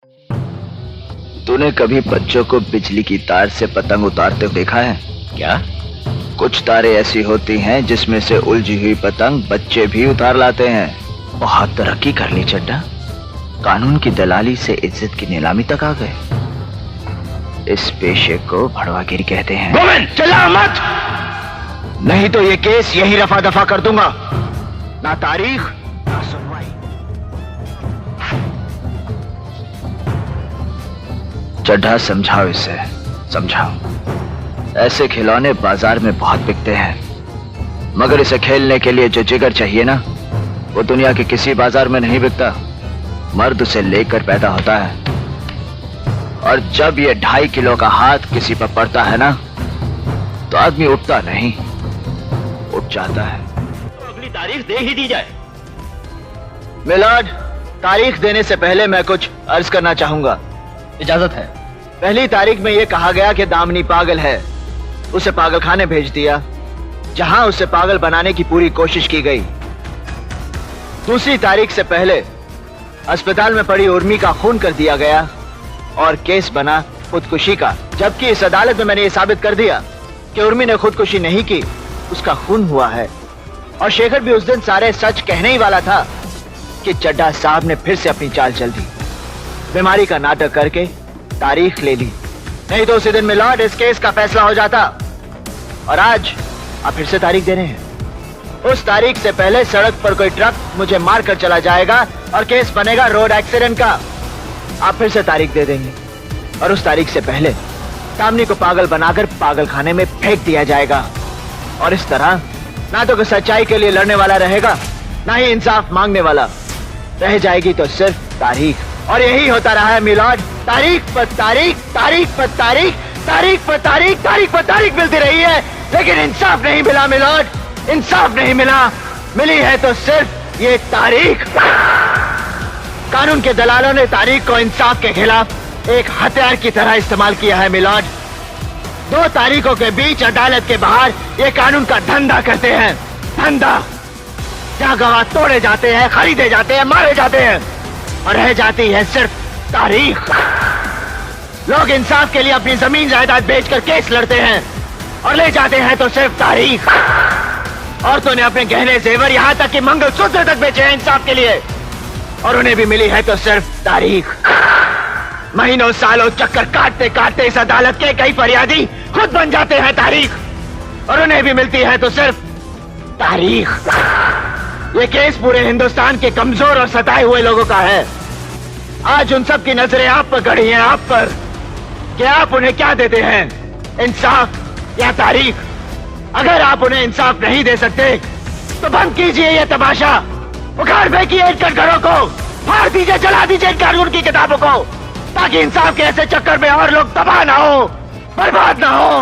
तूने कभी बच्चों को बिजली की तार से पतंग उतारते हुए देखा है क्या? कुछ तारें ऐसी होती हैं जिसमें से उलझी हुई पतंग बच्चे भी उतार लाते हैं। बहुत तरक्की कर ली चड्डा, कानून की दलाली से इज्जत की नीलामी तक आ गए। इस पेशे को भड़वागिरी कहते हैं। गोविंद, चिल्ला मत, नहीं तो ये केस यही रफा दफा कर दूंगा। ना तारीख ना सुनवाई। चड्ढा समझाओ इसे, समझाओ। ऐसे खिलौने बाजार में बहुत बिकते हैं, मगर इसे खेलने के लिए जो जिगर चाहिए ना, वो दुनिया के किसी बाजार में नहीं बिकता। मर्द उसे लेकर पैदा होता है, और जब ये 2.5 किलो का हाथ किसी पर पड़ता है ना, तो आदमी उठता नहीं, उठ जाता है। तो अगली तारीख दे ही दी जाए। मिलाड, तारीख देने से पहले मैं कुछ अर्ज करना चाहूंगा। इजाजत है। पहली तारीख में यह कहा गया कि दामिनी पागल है, उसे पागलखाने भेज दिया, जहां उसे पागल बनाने की पूरी कोशिश की गई। दूसरी तारीख से पहले अस्पताल में पड़ी उर्मी का खून कर दिया गया और केस बना खुदकुशी का, जबकि इस अदालत में मैंने यह साबित कर दिया कि उर्मी ने खुदकुशी नहीं की, उसका खून हुआ है। और शेखर भी उस दिन सारे सच कहने ही वाला था कि चड्ढा साहब ने फिर से अपनी चाल चल दी, बीमारी का नाटक करके तारीख ले ली। नहीं तो उसी दिन मिलॉर्ड इस केस का फैसला हो जाता। और आज आप फिर से तारीख दे रहे हैं। उस तारीख से पहले सड़क पर कोई ट्रक मुझे मार कर चला जाएगा और केस बनेगा रोड एक्सीडेंट का। आप फिर से तारीख दे देंगे, और उस तारीख से पहले दामिनी को पागल बनाकर पागलखाने में फेंक दिया जाएगा। और इस तरह ना तो कोई सच्चाई के लिए लड़ने वाला रहेगा, ना ही इंसाफ मांगने वाला। रह जाएगी तो सिर्फ तारीख। और यही होता रहा है मिलॉर्ड, तारीख पर तारीख, तारीख पर तारीख, तारीख पर तारीख, तारीख पर तारीख मिलती रही है, लेकिन इंसाफ नहीं मिला मिलॉर्ड, इंसाफ नहीं मिला। मिली है तो सिर्फ ये तारीख। कानून के दलालों ने तारीख को इंसाफ के खिलाफ एक हथियार की तरह इस्तेमाल किया है मिलॉर्ड। 2 तारीखों के बीच अदालत के बाहर ये कानून का धंधा करते हैं, धंधा, जहां गवाह तोड़े जाते हैं, खरीदे जाते हैं, मारे जाते हैं, और रह जाती है सिर्फ तारीख। लोग इंसाफ के लिए अपनी जमीन जायदाद बेचकर केस लड़ते हैं, और ले जाते हैं तो सिर्फ तारीख। औरतों ने अपने गहने जेवर, यहां तक कि मंगलसूत्र तक बेचे हैं इंसाफ के लिए, और उन्हें भी मिली है तो सिर्फ तारीख। महीनों सालों चक्कर काटते काटते इस अदालत के कई फरियादी खुद बन जाते हैं तारीख, और उन्हें भी मिलती है तो सिर्फ तारीख। ये केस पूरे हिंदुस्तान के कमजोर और सताए हुए लोगों का है। आज उन सब की नजरें आप पर गड़ी हैं, आप पर, कि आप उन्हें क्या देते हैं, इंसाफ या तारीख। अगर आप उन्हें इंसाफ नहीं दे सकते तो बंद कीजिए ये तमाशा, उखाड़ फेंकिए इन कटघरों को, फाड़ दीजिए, जला दीजिए इन कानून की किताबों को, ताकि इंसाफ के ऐसे चक्कर में और लोग तबाह ना हो, बर्बाद ना हो।